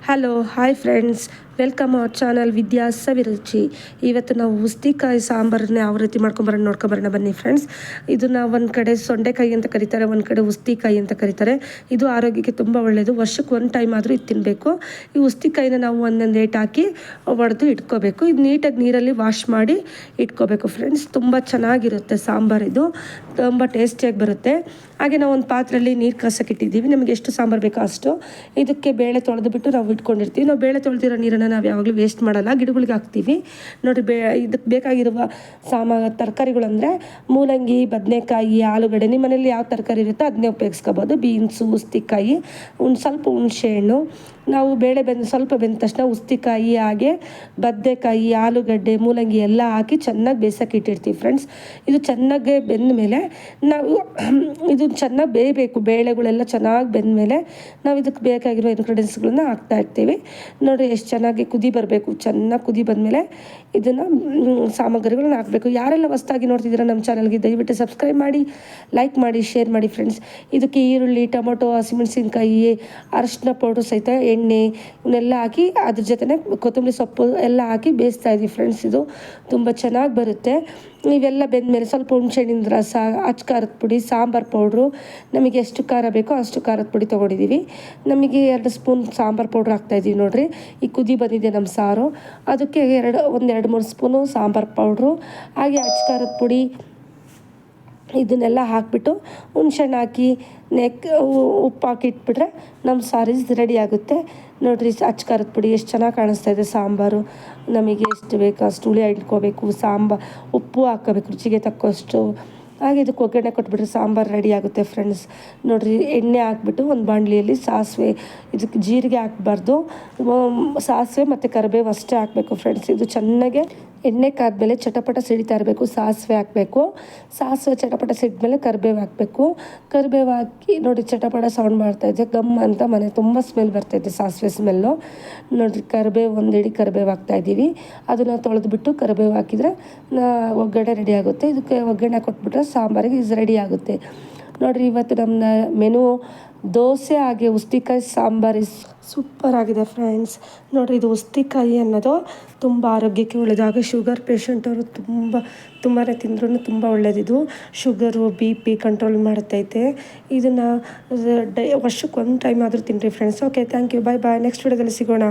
Hello hi friends, welcome our channel Vidya Saviruchi. ಇವತ್ತು ನಾವು ಉಸ್ತಿಕಾಯಿ ಸಾಂಬಾರನ್ನ ಯಾವ ರೀತಿ ನೋಡ್ಕೊಂಬರೋಣ ಬನ್ನಿ ಫ್ರೆಂಡ್ಸ್. ಇದನ್ನ ಒಂದು ಕಡೆ ಸೊಂಡೆಕಾಯಿ ಅಂತ ಕರೀತಾರೆ, ಒಂದು ಕಡೆ ಉಸ್ತಿಕಾಯಿ ಅಂತ ಕರೀತಾರೆ. ಇದು ಆರೋಗ್ಯಕ್ಕೆ ತುಂಬ ಒಳ್ಳೆಯದು. ವರ್ಷಕ್ಕೆ ಒಂದು ಟೈಮ್ ಆದರೂ ಇದು ತಿನ್ನಬೇಕು. ಈ ಉಸ್ತಿಕಾಯಿನ ನಾವು ಒಂದೊಂದು ಏಟ್ ಹಾಕಿ ಒಡೆದು ಇಟ್ಕೋಬೇಕು. ಇದು ನೀಟಾಗಿ ನೀರಲ್ಲಿ ವಾಶ್ ಮಾಡಿ ಇಟ್ಕೋಬೇಕು ಫ್ರೆಂಡ್ಸ್. ತುಂಬ ಚೆನ್ನಾಗಿರುತ್ತೆ ಸಾಂಬಾರು, ಇದು ತುಂಬ ಟೇಸ್ಟಿಯಾಗಿ ಬರುತ್ತೆ. ಹಾಗೆ ನಾವು ಒಂದು ಪಾತ್ರೆಯಲ್ಲಿ ನೀರು ಕಾಸಕ್ಕೆ ಇಟ್ಟಿದ್ದೀವಿ. ನಮಗೆ ಎಷ್ಟು ಸಾಂಬಾರು ಬೇಕೋ ಅಷ್ಟು. ಇದಕ್ಕೆ ಬೇಳೆ ತೊಳೆದುಬಿಟ್ಟು ನಾವು ಇಟ್ಕೊಂಡಿರ್ತೀವಿ. ನಾವು ಬೇಳೆ ತೊಳೆದಿರೋ ನೀರನ್ನು ನಾವು ಯಾವಾಗಲೂ ವೇಸ್ಟ್ ಮಾಡಲ್ಲ, ಗಿಡಗಳಿಗೆ ಹಾಕ್ತೀವಿ. ನೋಡಿರಿ, ಇದಕ್ಕೆ ಬೇಕಾಗಿರುವ ತರಕಾರಿಗಳಂದರೆ ಮೂಲಂಗಿ, ಬದನೆಕಾಯಿ, ಆಲೂಗಡ್ಡೆ. ನಿಮ್ಮ ಮನೇಲಿ ಯಾವ ತರಕಾರಿ ಇರುತ್ತೋ ಅದನ್ನೇ ಉಪಯೋಗಿಸ್ಕೋಬೋದು. ಬೀನ್ಸು, ಉಸ್ತಿಕಾಯಿ, ಸ್ವಲ್ಪ ಹುಣಸೆಹಣ್ಣು. ನಾವು ಬೇಳೆ ಸ್ವಲ್ಪ ಬೆಂದ ತಕ್ಷಣ ಉಸ್ತಿಕಾಯಿ, ಹಾಗೆ ಬದನೆಕಾಯಿ, ಆಲೂಗಡ್ಡೆ, ಮೂಲಂಗಿ ಎಲ್ಲ ಹಾಕಿ ಚೆನ್ನಾಗಿ ಬೇಯಿಸೋಕೆ ಇಟ್ಟಿರ್ತೀವಿ ಫ್ರೆಂಡ್ಸ್. ಇದು ಚೆನ್ನಾಗಿ ಬೆಂದ ಮೇಲೆ ನಾವು ಇದು ಚೆನ್ನಾಗಿ ಬೇಯಬೇಕು. ಬೇಳೆಗಳೆಲ್ಲ ಚೆನ್ನಾಗಿ ಬೆಂದ ಮೇಲೆ ನಾವು ಇದಕ್ಕೆ ಬೇಕಾಗಿರೋ ಇಂಗ್ರೀಡಿಯೆಂಟ್ಸ್ಗಳನ್ನ ಹಾಕ್ತಾ ಇರ್ತೀವಿ. ನೋಡಿ ಎಷ್ಟು ಚೆನ್ನಾಗಿ ಕುದಿ ಬರಬೇಕು. ಚೆನ್ನಾಗಿ ಕುದಿ ಬಂದಮೇಲೆ ಇದನ್ನು ಸಾಮಗ್ರಿಗಳನ್ನ ಹಾಕಬೇಕು. ಯಾರೆಲ್ಲ ಹೊಸ್ದಾಗಿ ನೋಡ್ತಿದ್ದೀರಾ ನಮ್ಮ ಚಾನಲ್ಗೆ ದಯವಿಟ್ಟು ಸಬ್ಸ್ಕ್ರೈಬ್ ಮಾಡಿ, ಲೈಕ್ ಮಾಡಿ, ಶೇರ್ ಮಾಡಿ ಫ್ರೆಂಡ್ಸ್. ಇದಕ್ಕೆ ಈರುಳ್ಳಿ, ಟೊಮೊಟೊ, ಹಸಿಮೆಣಸಿನ್ಕಾಯಿ, ಅರಶಿನ ಪೌಡ್ರು ಸಹಿತ, ಎಣ್ಣೆ ಇವನ್ನೆಲ್ಲ ಹಾಕಿ ಅದ್ರ ಜೊತೆ ಕೊತ್ತಂಬರಿ ಸೊಪ್ಪು ಎಲ್ಲ ಹಾಕಿ ಬೇಯಿಸ್ತಾ ಇದ್ದೀವಿ ಫ್ರೆಂಡ್ಸ್. ಇದು ತುಂಬ ಚೆನ್ನಾಗಿ ಬರುತ್ತೆ. ಇವೆಲ್ಲ ಬೆಂದಮೇಲೆ ಸ್ವಲ್ಪ ಹುಣಸೆಹಣ್ಣಿನ ರಸ, ಅಚ್ಚ ಖಾರದ ಪುಡಿ, ಸಾಂಬಾರು ಪೌಡ್ರು, ನಮಗೆ ಎಷ್ಟು ಖಾರ ಬೇಕೋ ಅಷ್ಟು ಖಾರದ ಪುಡಿ ತೊಗೊಂಡಿದ್ದೀವಿ. ನಮಗೆ 2 ಸ್ಪೂನ್ ಸಾಂಬಾರು ಪೌಡ್ರ್ ಹಾಕ್ತಾಯಿದ್ದೀವಿ. ನೋಡಿರಿ, ಈ ಕುದಿ ಬಂದಿದೆ ನಮ್ಮ ಸಾರು. ಅದಕ್ಕೆ 2-3 ಸ್ಪೂನು ಸಾಂಬಾರು ಪೌಡ್ರು, ಹಾಗೆ ಅಚ್ಚ ಖಾರದ ಪುಡಿ, ಇದನ್ನೆಲ್ಲ ಹಾಕಿಬಿಟ್ಟು ಹುಣ್ಸೆಹಣ್ಣು ಹಾಕಿ ಉಪ್ಪು ಹಾಕಿ ಇಟ್ಬಿಟ್ರೆ ನಮ್ಮ ಸಾರು ರೆಡಿ ಆಗುತ್ತೆ. ನೋಡಿರಿ, ಅಚ್ಚ ಖಾರದ ಪುಡಿ ಎಷ್ಟು ಚೆನ್ನಾಗಿ ಕಾಣಿಸ್ತಾ ಇದೆ. ಸಾಂಬಾರು ನಮಗೆ ಎಷ್ಟು ಬೇಕೋ ಅಷ್ಟು ಹುಳಿ ಇಟ್ಕೋಬೇಕು. ಉಪ್ಪು ಹಾಕ್ಕೋಬೇಕು ರುಚಿಗೆ ತಕ್ಕಷ್ಟು. ಹಾಗೆ ಇದಕ್ಕೆ ಒಗ್ಗರಣೆ ಕೊಟ್ಬಿಟ್ರೆ ಸಾಂಬಾರು ರೆಡಿ ಆಗುತ್ತೆ ಫ್ರೆಂಡ್ಸ್. ನೋಡಿರಿ, ಎಣ್ಣೆ ಹಾಕ್ಬಿಟ್ಟು ಒಂದು ಬಾಣಲಿಯಲ್ಲಿ ಸಾಸಿವೆ, ಇದಕ್ಕೆ ಜೀರಿಗೆ ಹಾಕಬಾರ್ದು, ಸಾಸಿವೆ ಮತ್ತು ಕರಿಬೇವು ಅಷ್ಟೇ ಹಾಕಬೇಕು ಫ್ರೆಂಡ್ಸ್. ಇದು ಚೆನ್ನಾಗೆ ಎಣ್ಣೆ ಕಾದ್ಮೇಲೆ ಚಟಪಟ ಸಿಡಿತಾ ಇರಬೇಕು. ಸಾಸಿವೆ ಹಾಕಬೇಕು. ಸಾಸಿವೆ ಚಟಪಟ ಸಿಡಿದ್ಮೇಲೆ ಕರಿಬೇವು ಹಾಕಬೇಕು. ಕರಿಬೇವು ಹಾಕಿ ನೋಡಿ, ಚಟಪಟ ಸೌಂಡ್ ಮಾಡ್ತಾಯಿದ್ದೆ, ಗಮ್ ಅಂತ ಮನೆ ತುಂಬ ಸ್ಮೆಲ್ ಬರ್ತಾಯಿದೆ, ಸಾಸಿವೆ ಸ್ಮೆಲ್ಲು. ನೋಡಿರಿ, ಕರಿಬೇವು ಒಂದು ಹಿಡಿ ಕರಿಬೇವು ಹಾಕ್ತಾಯಿದ್ದೀವಿ. ಅದನ್ನು ತೊಳೆದ್ಬಿಟ್ಟು ಕರಿಬೇವು ಹಾಕಿದರೆ ಒಗ್ಗರಣೆ ರೆಡಿ ಆಗುತ್ತೆ. ಇದಕ್ಕೆ ಒಗ್ಗರಣೆ ಕೊಟ್ಬಿಟ್ರೆ ಸಾಂಬಾರಿಗೆ ರೆಡಿ ಆಗುತ್ತೆ. ನೋಡಿರಿ, ಇವತ್ತು ನಮ್ಮ ಮೆನು ದೋಸೆ ಹಾಗೆ ಉಸ್ತಿಕಾಯಿ ಸಾಂಬಾರು ಸೂಪರ್ ಆಗಿದೆ ಫ್ರೆಂಡ್ಸ್. ನೋಡಿರಿ, ಇದು ಉಸ್ತಿಕಾಯಿ ಅನ್ನೋದು ತುಂಬ ಆರೋಗ್ಯಕ್ಕೆ ಒಳ್ಳೆಯದು. ಹಾಗೆ ಶುಗರ್ ಪೇಷಂಟವರು ತುಂಬಾ ತಿಂದ್ರೂ ತುಂಬ ಒಳ್ಳೆಯದಿದು. ಶುಗರು, BP ಕಂಟ್ರೋಲ್ ಮಾಡುತ್ತೈತೆ. ಇದನ್ನು ವರ್ಷಕ್ಕೆ ಒಂದು ಟೈಮ್ ಆದರೂ ತಿನ್ನಿರಿ friends. Okay, thank you, bye bye. Next ವಿಡಿಯೋದಲ್ಲಿ ಸಿಗೋಣ.